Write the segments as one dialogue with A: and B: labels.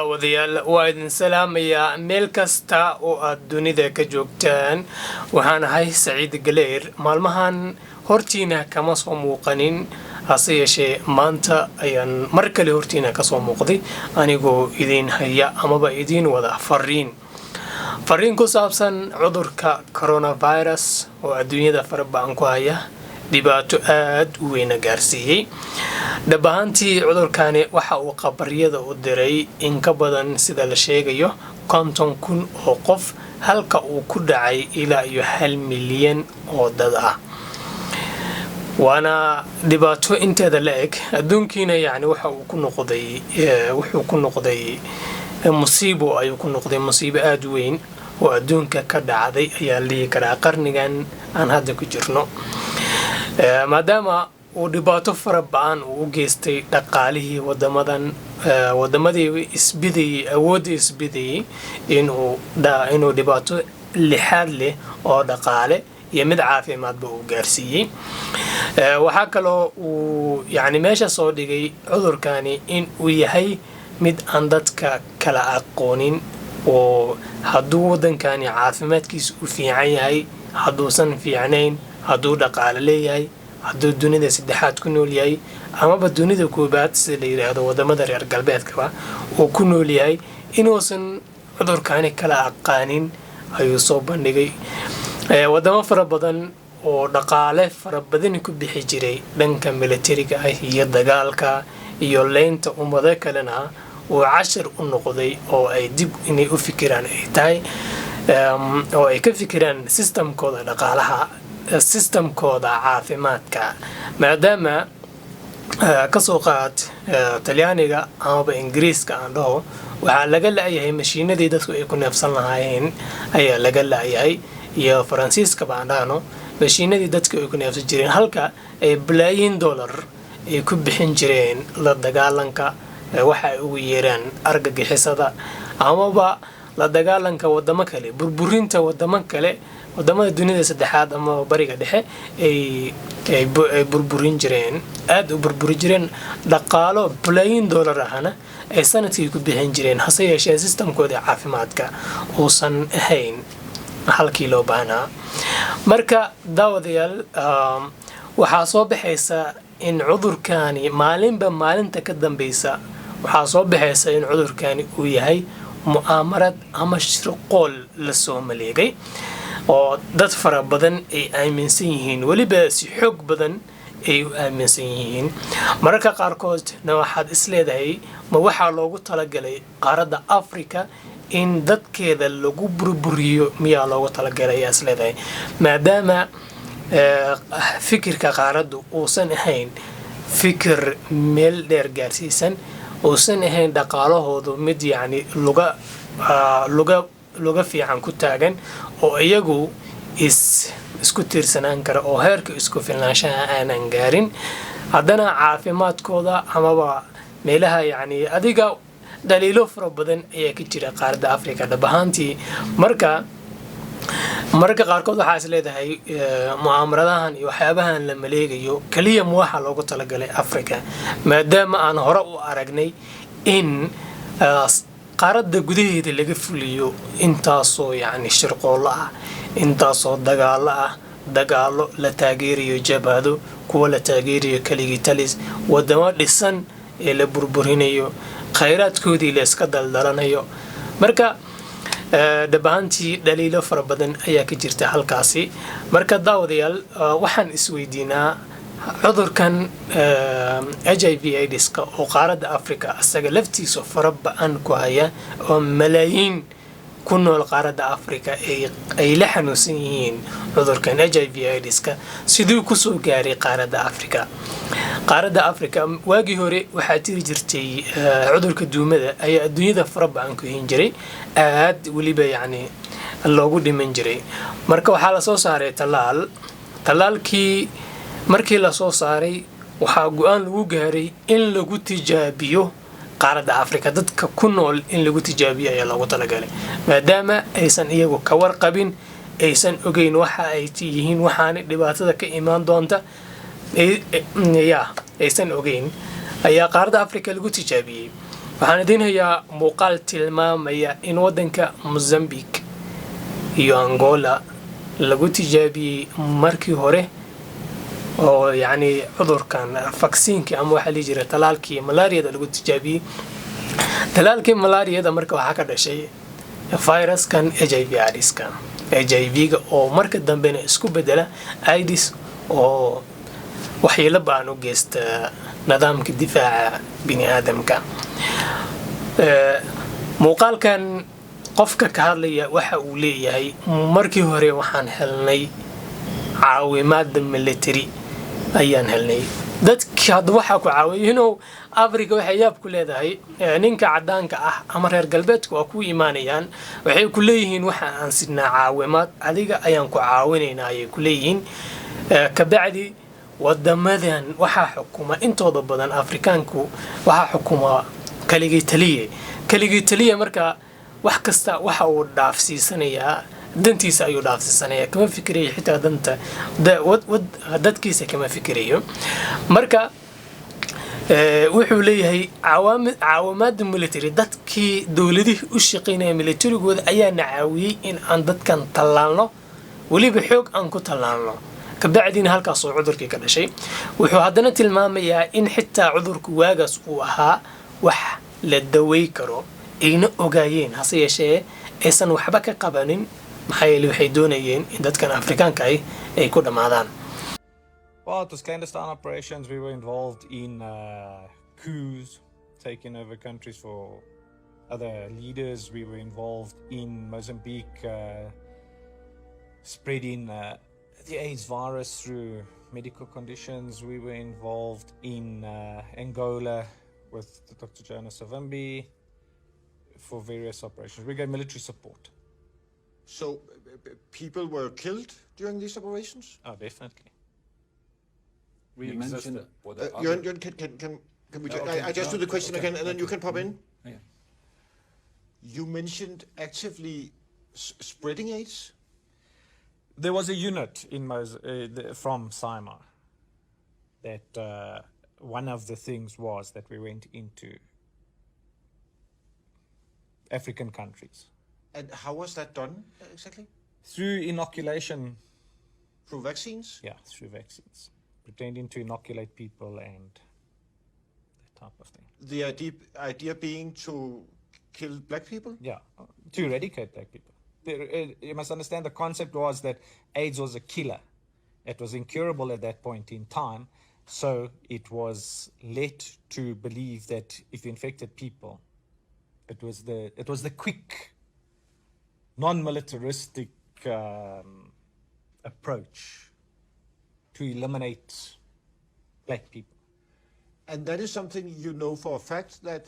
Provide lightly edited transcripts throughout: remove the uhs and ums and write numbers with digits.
A: daawadayaal waa idin salaamayaa meel kasta oo aad dunida ka joogtaan. waxaan ahay Saciid Galeer. maalmahan hortiina kama soo muuqanin, hase yeeshee maanta ayaan mar kale hortiina ka soo muuqday anigoo idin haya amaba idin wada fariin ku saabsan cudurka coronavirus oo adduunyada farabaan ku haya dhibaato aad u weyn gaarsiiyay. dhab ahaantii cudurkani waxa uu qabaryada u diray in ka badan sida la sheegayo 50,000 oo qof, halka uu ku dhacay ilaa iyo 1 milyan oo dad ah. waana dhibaato inteeda la eg adduunkiina wuxuu ku noqday musiibo aad u weyn oo adduunka ka dhacday ayaa lihi karaa qarnigan aan hadda ku jirno. maadaama uu dhibaato farabaan u geystay dhaqaalihii wadamadii isbidayay, awoodda isbidayay inuu dhibaato lixaad leh oo dhaqaale iyo mid caafimaadba uu gaarsiiyey. waxaa kaloo uu meesha soo dhigay cudurkani in uu yahay mid aan dadka kala aqoonin, oo hadduu wadankani caafimaadkiisa u fiican yahay, hadduusan fiicnayn, hadduu dhaqaale leeyahay, hadduu dunida saddexaad ku nool yahay amaba dunida koobaad sida la yiraahdo wadamada reer galbeedkaba uu ku nool yahay, inuusan cudurkani kala aqaanin ayuu soo bandhigay. wadamo fara badan oo dhaqaale fara badan ku bixi jiray dhanka militariga iyo dagaalka iyo leynta ummado kalena uu cashir u noqday oo ay dib inay u fikiraan ay tahay, oo ay ka fikiraan systemkooda dhaqaalaha, systemkooda caafimaadka. maadaama kasoo qaad talyaaniga amaba ingiriiska aan dhaho, waxaa laga la'yahay mashiinadii dadku ay ku neefsan lahaayeen ayaa laga la'yahay, iyo faransiiska baan dhahno mashiinadii dadku ay ku neefsan jireen, halka ay bilaayin dollar ay ku bixin jireen la dagaalanka waxa ay ugu yeeraan argagixisada amaba la dagaalanka wadamo kale, burburinta wadamo kale, wadamada dunida saddexaad ama bariga dhexe ay burburin jireen, aad u burburi jireen. dhaqaalo bilaayin dollar ahna ay sanadkii ku bixin jireen, hase yeeshee systemkooda caafimaadka uusan ahayn halkii loo baahnaa. marka daawadayaal, waxaa soo baxaysa in cudurkani maalinba maalinta ka dambeysa waxaa soo baxaysa in cudurkani uu yahay mu'aamarad ama shirqool la soo maleegay, oo dad fara badan ay aaminsan yihiin, weliba si xoog badan ay u aaminsan yihiin. mararka qaarkoodna waxaad isleedahay ma waxaa loogu talagalay qaaradda Afrika in dadkeeda lagu burburiyo, miyaa loogu talagalay ayaa isleedahay, maadaama fikirka qaaraddu uusan ahayn fikir meel dheer gaarsiisan, uusan ahayn dhaqaalahoodu mid luga fiican ku taagan, oo iyagu isku tiirsanaan kara, oo heerka isku filnaanshaha aanan gaarin. haddana caafimaadkooda amaba meelaha adiga dhaliilo fara badan ayaa ka jira qaaradda Afrika dhab ahaantii. mararka qaarkood waxaa is leedahay mu'aamaradahan iyo waxyaabahan la maleegayo kaliya ma waxaa loogu talagalay Afrika, maadaama aan hore u aragnay in qaaradda gudaheeda laga fuliyo intaasoo shirqoollo ah, intaasoo dagaalo la taageerayo jabhado, kuwa la taageerayo keligii talis, wadamo dhisan ee la burburinayo, khayraadkoodii la iska daldalanayo. marka dhab ahaantii dhaliilo fara badan ayaa ka jirta halkaasi. marka daawadayaal, waxaan isweydiinaa cudurkan HIV/AIDS-ka oo qaaradda Afrika asaga laftiisa fara ba'an ku haya, oo malaayiin ku nool qaaradda Afrika ay la xanuunsan yihiin cudurkan HIV/AIDS-ka, siduu ku soo gaaray qaaradda Afrika. qaaradda Afrika waagii hore waxaa jiri jirtay cudurka duumada ayaa adduunyada fara ba'an ku hin jiray, aad weliba loogu dhiman jiray. marka waxaa la soo saaray tallaalkii. markii la soo saaray waxaa go'aan lagu gaaray in lagu tijaabiyo qaaradda Afrika, dadka ku nool in lagu tijaabiyo ayaa loogu talagalay, maadaama aysan iyagu ka warqabin, aysan ogeyn waxa ay yihiin, waxaana dhibaatada ka imaan doonta aysan ogeyn, ayaa qaaradda Afrika lagu tijaabiyey. waxaan idiin hayaa muuqaal tilmaamaya in waddanka Mozambique iyo Angola lagu tijaabiyey markii hore oo yacni cudurkan vaccine-kii ama waxa la jira talaalkii malaariyada lagu tijaabiyey talaalkii malaariyada marka waxaa ka dhashay viruskan HIV/AIDS-ka HIV-ga oo marka dambena isku bedela AIDS oo waxyeelo baan u geysta nidaamka difaaca bini'aadamka muuqaalkan qofka ka hadlaya waxa uu leeyahay markii hore waxaan helnay caawimaad military ayaan helnay dadka hadda waxa ku caawiyay inuu Afrika waxay yaab ku leedahay ninka cadaanka ah ama reer galbeedku waa ku iimaanayaan waxay ku leeyihiin waxa aan sidnaa caawimaad adiga ayaan ku caawinaynaa ay ku leeyihiin ka bacdi wadamadan waxa xukuma intooda badan Afrikaanku waxa xukuma kaligii taliye marka wax kasta waxa uu dhaafsiisanayaa dantiisa ayuu dhaafsiisanayaa kama fikirayo xitaa danta dadkiisa kama fikirayo marka wuxuu leeyahay caawimaad military dadkii dawladihii u shaqeynaya militarigooda ayaa nacaawiyay in aan dadkan talaalno waliba xoog aan ku talaalno kabacdina halkaas oo cudurkii ka dhashay wuxuu haddana tilmaamayaa in xitaa cudurku waagaas uu ahaa wax la daweey karo ayna ogaayeen hase yeeshee aysan waxba ka qabanin maxaa yeelay waxay doonayeen in dadkan Afrikaanka ay ku dhamaadaan.
B: Well, it was clandestine operations. We were involved in coups, taking over countries for other leaders. We were involved in Mozambique, spreading the AIDS virus through medical conditions. We were involved in Angola with Dr. Jonas Savimbi for various operations. We gave military support.
C: So people were killed during these operations?
B: Oh, definitely.
D: You mentioned
C: can we I just do the question again and then you can pop in?
D: Yeah.
C: You mentioned actively spreading AIDS?
B: There was a unit in from SIMA that one of the things was that we went into African countries.
C: And how was that done exactly?
B: Through inoculation.
C: Through vaccines?
B: Yeah, through vaccines. Pretending to inoculate people and that type of thing.
C: The idea being to kill black people?
B: Yeah, to eradicate black people. You must understand the concept was that AIDS was a killer. It was incurable at that point in time. So it was led to believe that if you infected people, it was the quick, non-militaristic approach to eliminate black people.
C: And that is something you know for a fact, that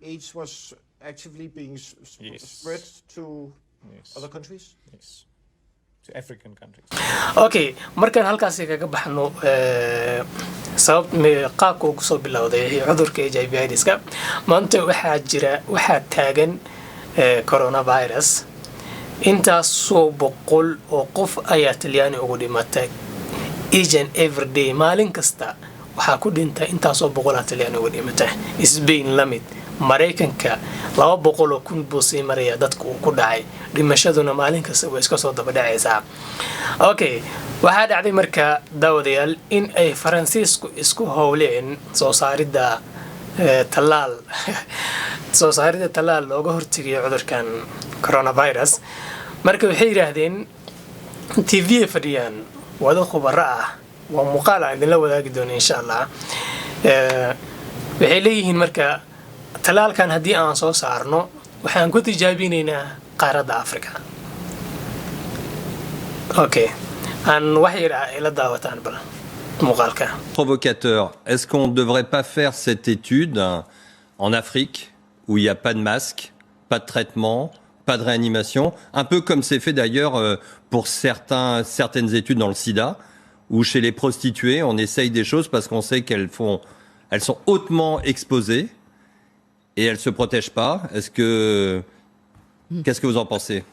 C: AIDS was actively being spread to other countries?
B: Yes, to African countries.
A: Okay, markaan halkaasi kaga baxno qaabka uu kusoo bilowday cudurka HIV/AIDS-ka maanta waxaa taagan coronavirus intaasoo boqol oo qof ayaa Talyaani ugu dhimatay each and every day maalin kasta waxaa ku dhintay intaasoo boqol Talyaani ugu dhimatay Spain lamid Mareykanka 200,000 buu sii maraya dadku ku dhacay dhimashaduna maalin kasta way iska soo daba dhacaysaa. Okay, waxaa dhacday marka daawadayaal in ay Faransiisku isku howleen soo saaridda talaal looga hortagay cudurkan coronavirus marka waxay yiraahdeen TV fadhiyaan wada khubaro ah waa muuqaal aan idin la wadaagi doono insha Allah waxay leeyihiin marka talaalkan haddii aan soo saarno waxaan ku tijaabinaynaa qaaradda Afrika. Okay, aan wax yar ila daawataan bal muuqaalka.
E: Provocateur, est-ce qu'on ne devrait pas faire cette étude en Afrique où il n'y a pas de masque, pas de traitement, pas de réanimation, un peu comme c'est fait d'ailleurs pour certaines études dans le sida, où chez les prostituées, on essaye des choses parce qu'on sait elles sont hautement exposées et elles se protègent pas. Qu'est-ce que vous en pensez?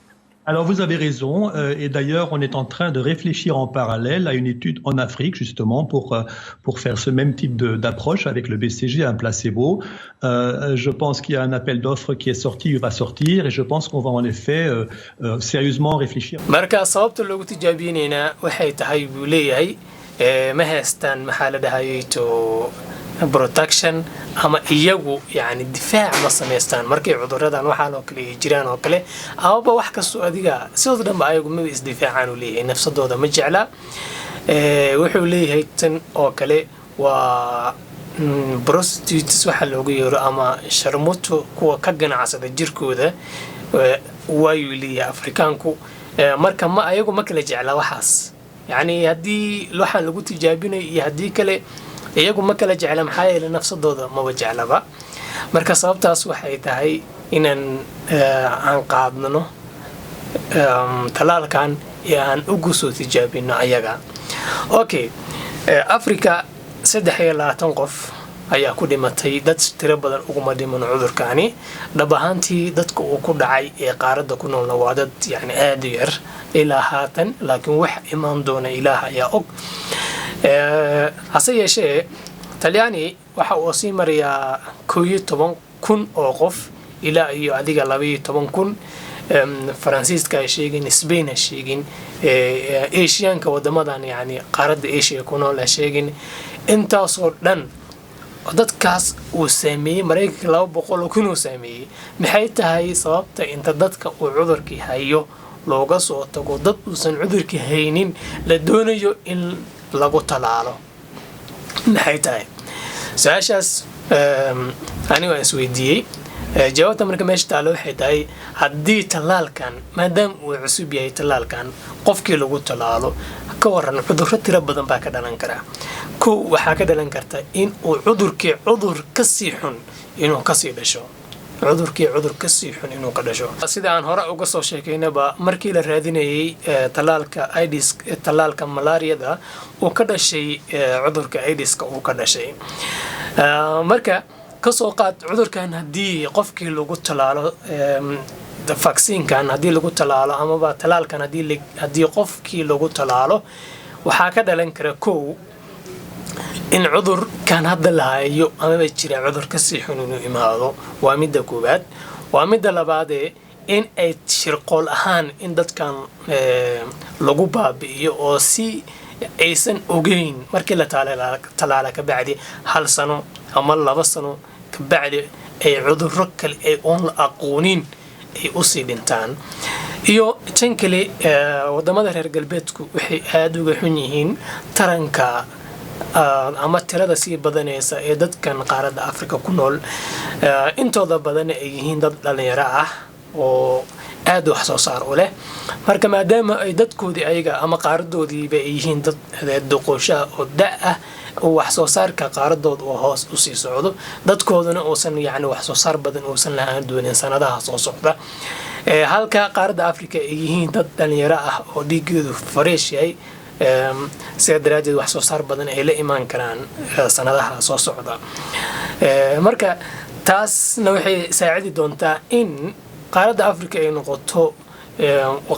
F: Alors vous avez raison, et d'ailleurs on est en train de réfléchir en parallèle à une étude en Afrique justement pour faire ce même type d'approche avec le BCG, un placebo. Je pense qu'il y a un appel d'offres qui est sorti, il va sortir, et je pense qu'on va en effet sérieusement réfléchir.
A: marka sababta loogu tijaabinayna waxay tahay buu leeyahay ma haystaan maxaa la dhahayto protection ama iyagu yani difaac ma samaystaan markay cuduradan waxaan oo kale jiraan oo kale ama wax kastoo adiga sidoo dhanba ayagu ma isdifaacaan u leeyahay nafsadooda ma jecla wuxuu leeyahay tan oo kale waa prostitutes waxa loogu yeero ama sharmuto kuwa ka ganacsada jirkooda waayuu leeyahay afrikaanku marka ma ayagu ma kala jecla waxaas yani haddii waxaan lagu tijaabinayo iyo haddii kale iyagu ma kala jecla maxaa yeelay nafsadooda maba jeclaba marka sababtaas waxay tahay inaan aan qaadno talaalkan ee aan ugu soo tijaabino ayaga okay africa 23 qof ayaa ku dhimatay dad tiro badan uguma dhiman cudurkaani dhab ahaantii dadka uu ku dhacay ee qaaradda ku noolna waa dad yani aad u yar ilaa haatan laakiin wax imaan doona ilaah ayaa og hase yeeshee talyaani waxa uu sii marayaa 11,000 oo qof ilaa iyo adiga 12,000 faransiiska ay sheegin Spain ay sheegin Asianka wadamadan yani qaaradda Asia ku nool ay sheegin intaasoo dhan dadkaas uu saameeyay Mareykanka 200,000 uu saameeyay maxay tahay sababta inta dadka uu cudurkii hayo looga soo tago dad uusan cudurkii haynin la doonayo in lagu talaalo maxay tahay su'aashaas aniga waan isweydiiyey jawaabta marka meesha taalo waxay tahay haddii talaalkan maadaama uu cusub yahay talaalkan qofkii lagu talaalo ka waran cudurro tiro badan baa ka dhalan kara kow waxaa ka dhalan karta in uu cudurkii cudur ka sii xun inuu ka sii dhasho cudurkii cudur ka sii xun inuu ka dhasho sida aan hore uga soo sheekaynaba markii la raadinayay talaalka AIDS talaalka malaariyada uu ka dhashay cudurka AIDS-ka uu ka dhashay marka kasoo qaad cudurkan haddii qofkii lagu talaalo vaccine-kan haddii lagu talaalo amaba talaalkan haddii qofkii lagu talaalo waxaa ka dhalan kara kow in cudurkan hadda la hayo amaba jira cudur ka sii xun inuu imaado waa midda koowaad waa midda labaadee in ay shirqool ahaan in dadkan lagu baabi'iyo oo si aysan ogeyn markii la talaala ka bacdi 1 sano ama 2 sano ka bacdi ay cudurro kale ay oon la aqoonin ay u sii dhintaan iyo tan kale wadamada reer galbeedku waxay aad uga xun yihiin taranka ama tirada sii badanaysa ee dadkan qaaradda Afrika ku nool intooda badan ay yihiin dad dhalinyaro ah oo aad wax soo saar u leh marka maadaama ay dadkoodii ayaga ama qaaradoodiiba ay yihiin dad doqosha oo da' oo wax soo saarka qaaradood oo hoos u sii socdo dadkooduna uusan yani wax soo saar badan uusan lahaan doonin sanadaha soo socda halka qaaradda Afrika ay yihiin dad dhalinyaro ah oo dhiigoodu fresh yahay sida daraadeed wax soo saar badan ay la imaan karaan sanadaha soo socda marka taasna waxay saacidi doontaa in qaaradda Afrika ay noqoto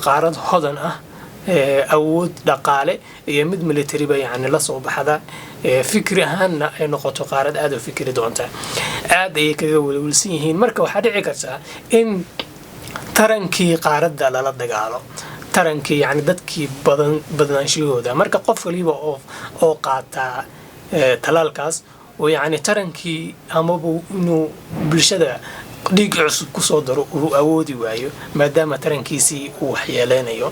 A: qaarad hodan ah awood dhaqaale iyo mid military ba yani la soo baxda fikri ahaanna ay noqoto qaarad aad u fikri doonta aad ay kaga walwalsan yihiin marka waxaa dhici karta in tarankii qaaradda lala dagaalo tarankii yani dadkii badanshahooda marka qof waliba oo qaata talaalkaas oo yani tarankii amaba inuu bulshada dhiig cusub ku soo daro uu awoodi waayo maadaama tarankiisii uu waxyeeleynayo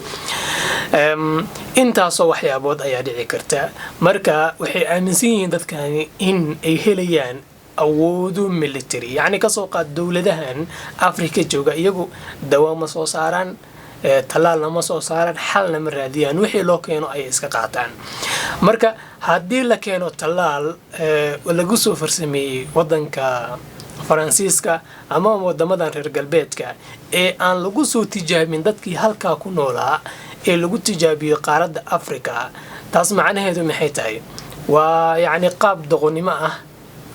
A: intaasoo waxyaabood ayaa dhici karta marka waxay aaminsan yihiin dadkani in ay helayaan awoodo military yani kasoo qaad dowladahan Afrika jooga iyagu dawo ma soo saaraan talaal ma soo saaraan xalna ma raadiyaan wixii loo keeno ay iska qaataan marka haddii la keeno talaal lagu soo farsameeyay wadanka faransiiska ama wadamadan reer galbeedka ee aan lagu soo tijaabin dadkii halka ku noolaa ee lagu tijaabiyo qaaradda Afrika taas macnaheedu maxay tahay waa yani qaab doqonnimo ah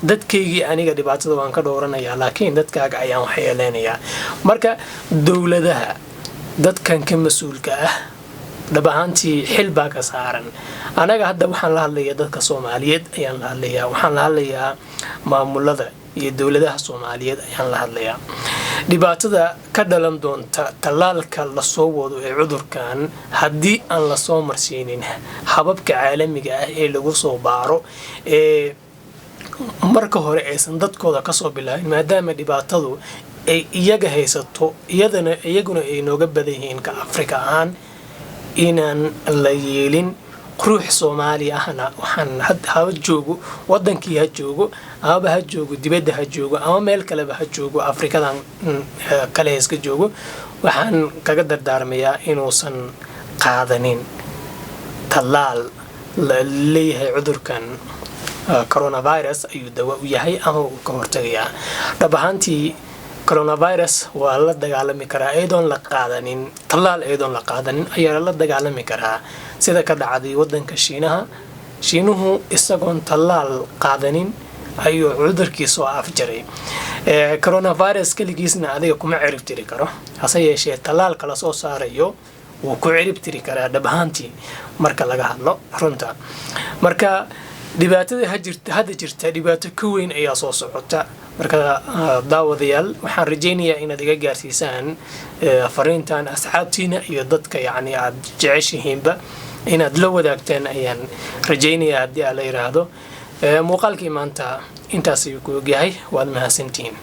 A: dadkaygii aniga dhibaatada waan ka dhowranayaa laakiin dadkaaga ayaan waxyeeleynayaa marka dowladaha dadkan ka mas-uulka ah dhab ahaantii xil baa ka saaran. anaga hadda waxaan la hadlayaa dadka Soomaaliyeed ayaan la hadlayaa, waxaan la hadlayaa maamulada iyo dowladaha Soomaaliyeed ayaan la hadlayaa. dhibaatada ka dhalan doonta talaalka la soo wado ee cudurkan haddii aan la soo marsiinin hababka caalamiga ah ee lagu soo baaro ee marka hore aysan dadkooda kasoo bilaabin, maadaama dhibaatadu ay iyaga haysato iyaguna ay nooga badan yihiin ka Afrika ahaan, inaan la yeelin ruux Soomaali ahna waxaan ha joogo wadankii ha joogo ama ha joogo dibadda ha joogo ama meel kaleba ha joogo Afrikadan kale iska joogo, waxaan kaga dardaarmayaa inuusan qaadanin talaal la leeyahay cudurkan coronavirus ayuu dawa u yahay ama uu ka hortagayaa. dhab ahaantii coronavirus waa la dagaalami karaa iyadoon la qaadanin talaal, iyadoon la qaadanin ayaa la dagaalami karaa, sida ka dhacday wadanka Shiinuhu isagoon talaal qaadanin ayuu cudurkii soo afjaray. coronavirus kaligiisna adiga kuma cirib tiri karo, hase yeeshee talaalka la soo saarayo wuu ku cirib tiri karaa dhab ahaantii marka laga hadlo runta. marka dhibaatada hadda jirta dhibaato ka weyn ayaa soo socota. marka daawadayaal waxaan rajaynayaa inaad iga gaarsiisaan fariintan asxaabtiina iyo dadka yacni aad jeceshihiinba inaad la wadaagtaan ayaan rajaynayaa haddii aan la yiraahdo. muuqaalkii maanta intaas ayuu ku ogyahay, waad mahadsantihiin.